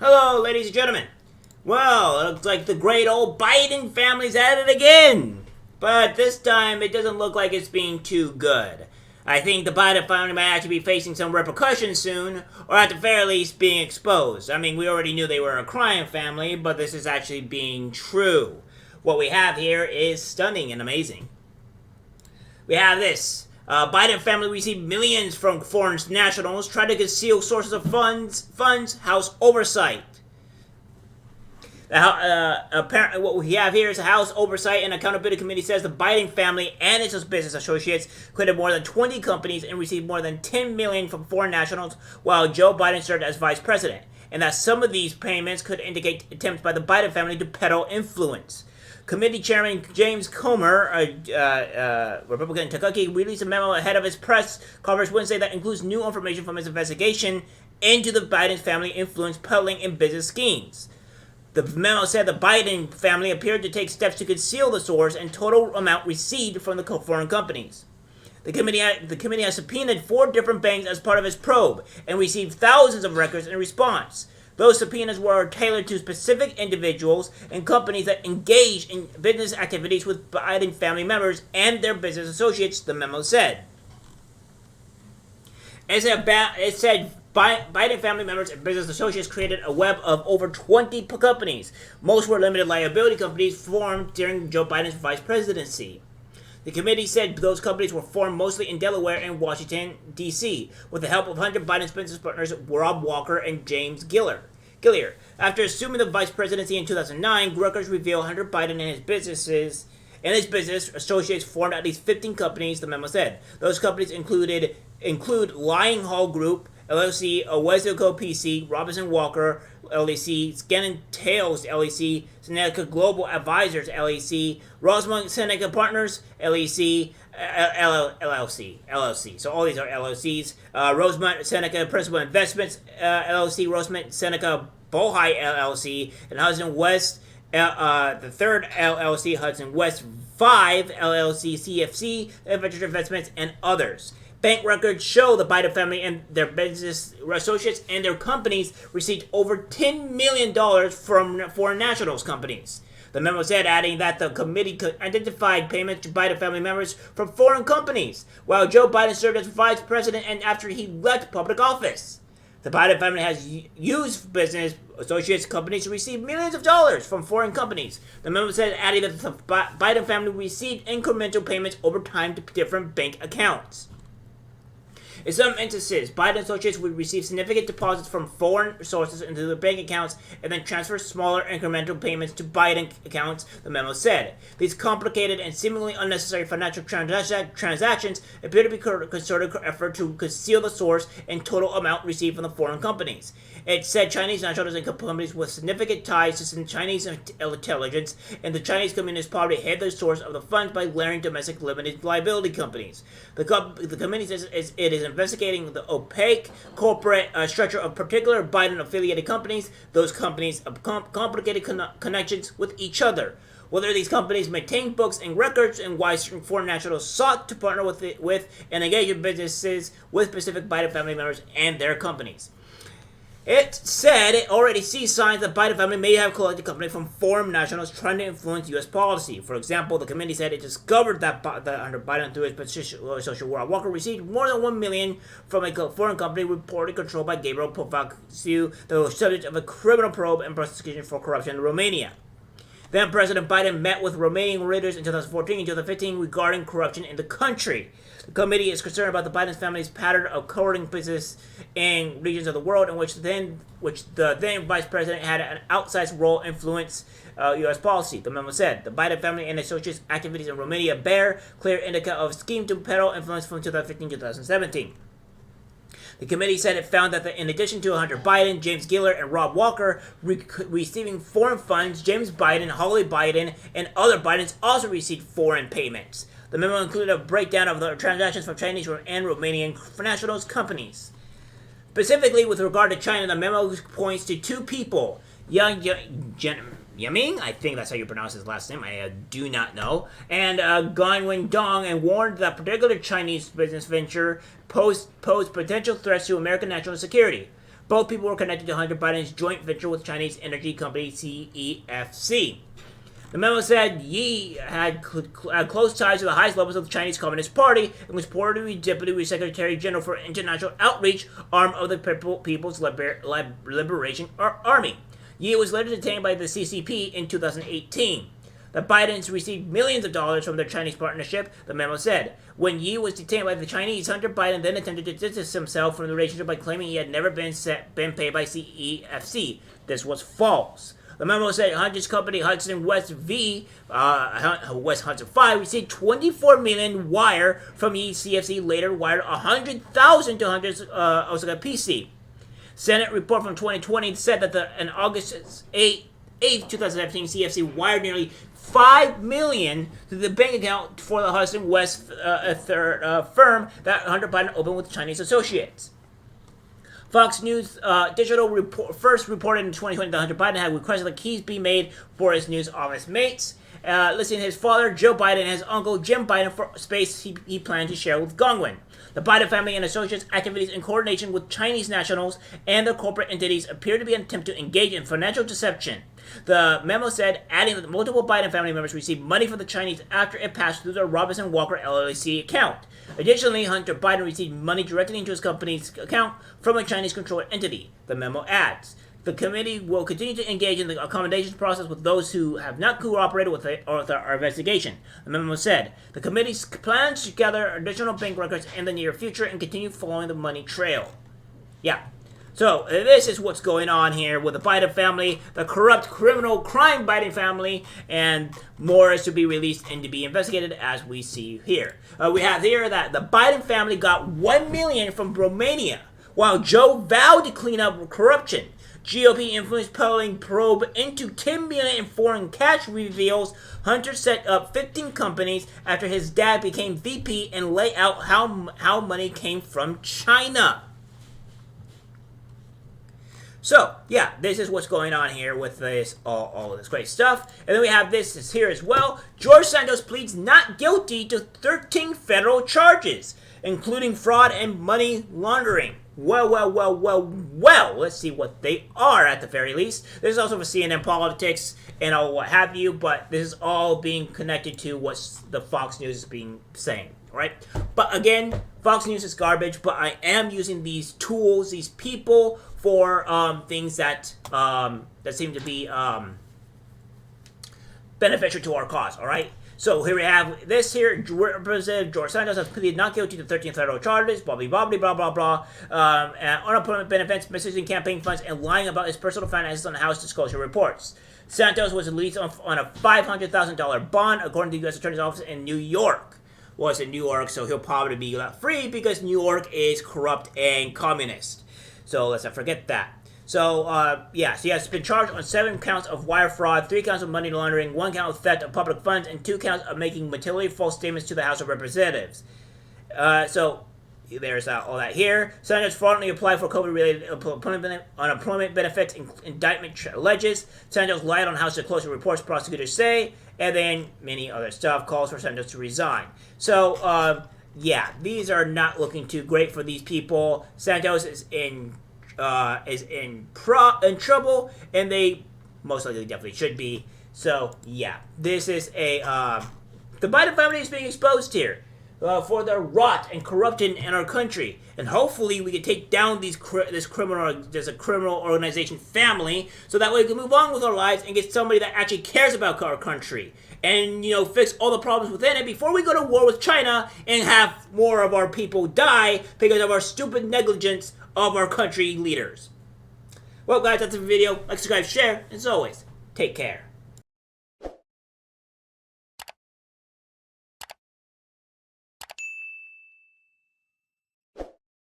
Hello, ladies and gentlemen. Well, it looks like the great old Biden family's at it again. But this time, it doesn't look like it's being too good. I think the Biden family might actually be facing some repercussions soon, or at the very least, being exposed. I mean, we already knew they were a crime family, but this is actually being true. What we have here is stunning and amazing. We have this. Biden family received millions from foreign nationals, trying to conceal sources of funds, House oversight. Apparently, what we have here is a House Oversight and Accountability Committee says the Biden family and its business associates created more than 20 companies and received more than $10 million from foreign nationals while Joe Biden served as vice president, and that some of these payments could indicate attempts by the Biden family to peddle influence. Committee Chairman James Comer, Republican in Kentucky, released a memo ahead of his press conference Wednesday that includes new information from his investigation into the Biden family influence peddling in business schemes. The memo said the Biden family appeared to take steps to conceal the source and total amount received from the foreign companies. The committee has subpoenaed 4 different banks as part of its probe and received thousands of records in response. Those subpoenas were tailored to specific individuals and companies that engage in business activities with Biden family members and their business associates, the memo said. It said Biden family members and business associates created a web of over 20 companies. Most were limited liability companies formed during Joe Biden's vice presidency. The committee said those companies were formed mostly in Delaware and Washington, D.C., with the help of Hunter Biden's business partners Rob Walker and James Gilliar. After assuming the vice presidency in 2009, records reveal Hunter Biden and his business associates formed at least 15 companies, the memo said. Those companies include Lying Hall Group, LLC, Owezico PC, Robinson Walker, LLC, Scannon Tails, LLC, Seneca Global Advisors, LLC, Rosemont Seneca Partners, LLC, LLC. So all these are LLCs. Rosemont Seneca Principal Investments, LLC, Rosemont Seneca Bohai, LLC, and Hudson West, the third LLC, Hudson West 5, LLC, CFC, Venture Investments, and others. Bank records show the Biden family and their business associates and their companies received over $10 million from foreign nationals companies. The memo said, adding that the committee identified payments to Biden family members from foreign companies while Joe Biden served as vice president and after he left public office. The Biden family has used business associates companies to receive millions of dollars from foreign companies. The memo said, adding that the Biden family received incremental payments over time to different bank accounts. In some instances, Biden associates would receive significant deposits from foreign sources into their bank accounts and then transfer smaller incremental payments to Biden accounts, the memo said. These complicated and seemingly unnecessary financial transactions appear to be a concerted effort to conceal the source and total amount received from the foreign companies. It said Chinese nationals and companies with significant ties to some Chinese intelligence and the Chinese Communist Party hid the source of the funds by layering domestic limited liability companies. The committee says it is investigating the opaque corporate structure of particular Biden-affiliated companies. Those companies have complicated connections with each other. Whether these companies maintain books and records, and why certain foreign nationals sought to partner with and engage in businesses with specific Biden family members and their companies. It said it already sees signs that Biden family may have collected company from foreign nationals trying to influence U.S. policy. For example, the committee said it discovered that under Biden through his position, social Rob Walker received more than $1 million from a foreign company reportedly controlled by Gabriel Profaciu, the subject of a criminal probe and prosecution for corruption in Romania. Then President Biden met with Romanian leaders in 2014 and 2015 regarding corruption in the country. The committee is concerned about the Biden family's pattern of courting business in regions of the world in which the then vice president had an outsized role influence U.S. policy. The memo said the Biden family and associates' activities in Romania bear clear indica of scheme to peddle influence from 2015 to 2017. The committee said it found that in addition to Hunter Biden, James Gilliar, and Rob Walker receiving foreign funds, James Biden, Holly Biden, and other Bidens also received foreign payments. The memo included a breakdown of the transactions from Chinese and Romanian nationals companies. Specifically, with regard to China, the memo points to 2 people, Yang Yiming, I think that's how you pronounce his last name, I do not know, and Guanwen Dong, and warned that particular Chinese business venture posed potential threats to American national security. Both people were connected to Hunter Biden's joint venture with Chinese energy company CEFC. The memo said Yi had close ties to the highest levels of the Chinese Communist Party and was reportedly Deputy Secretary General for International Outreach, arm of the People's Liberation Army. Yi was later detained by the CCP in 2018. The Bidens received millions of dollars from their Chinese partnership, the memo said. When Yi was detained by the Chinese, Hunter Biden then attempted to distance himself from the relationship by claiming he had never been paid by CEFC. This was false. The memo said Hunter's company, Hudson West West Hudson 5, received $24 million wire from CFC, later wired $100,000 to Hunter's Osaka PC. Senate report from 2020 said that in August 8, 2017, CFC wired nearly $5 million to the bank account for the Hudson West firm that Hunter Biden opened with Chinese associates. Fox News Digital first reported in 2020 that Hunter Biden had requested that keys be made for his news office mates, listing his father, Joe Biden, and his uncle, Jim Biden, for space he planned to share with Gongwen. The Biden family and associates' activities in coordination with Chinese nationals and their corporate entities appear to be an attempt to engage in financial deception. The memo said, adding that multiple Biden family members received money from the Chinese after it passed through the Robinson Walker LLC account. Additionally, Hunter Biden received money directly into his company's account from a Chinese-controlled entity, the memo adds. The committee will continue to engage in the accommodations process with those who have not cooperated with our investigation, the memo said. The committee plans to gather additional bank records in the near future and continue following the money trail. Yeah. So, this is what's going on here with the Biden family, the corrupt criminal crime Biden family, and more is to be released and to be investigated as we see here. We have here that the Biden family got $1 million from Romania, while Joe vowed to clean up corruption. GOP influence polling probe into $10 million in foreign cash reveals Hunter set up 15 companies after his dad became VP and lay out how money came from China. So, yeah, this is what's going on here with this, all of this great stuff. And then we have this here as well. George Santos pleads not guilty to 13 federal charges, including fraud and money laundering. Well, let's see what they are at the very least. This is also for CNN politics and all what have you, but this is all being connected to what the Fox News is being saying, right? But again, Fox News is garbage, but I am using these tools, these people, for things that seem to be beneficial to our cause, all right? So here we have this here. Representative George Santos has pleaded not guilty to 13 federal charges, blah, blah, blah, unemployment benefits, misusing campaign funds, and lying about his personal finances on House disclosure reports. Santos was released on a $500,000 bond, according to the U.S. Attorney's Office in New York. Well, it's in New York, so he'll probably be let free because New York is corrupt and communist. So let's not forget that. So, yeah, so he has been charged on 7 counts of wire fraud, 3 counts of money laundering, 1 count of theft of public funds, and 2 counts of making materially false statements to the House of Representatives. So, there's all that here. Senators fraudulently applied for COVID-related unemployment benefits, indictment alleges. Senators lied on House disclosure reports, prosecutors say, and then many other stuff, calls for senators to resign. So, yeah, these are not looking too great for these people. Santos is in trouble, and they most likely definitely should be. So, yeah, this is the Biden family is being exposed here for their rot and corruption in our country, and hopefully we can take down this criminal organization family, so that way we can move on with our lives and get somebody that actually cares about our country, and fix all the problems within it before we go to war with China and have more of our people die because of our stupid negligence of our country leaders. Well, guys, that's the video. Like, subscribe, share, and as always, take care.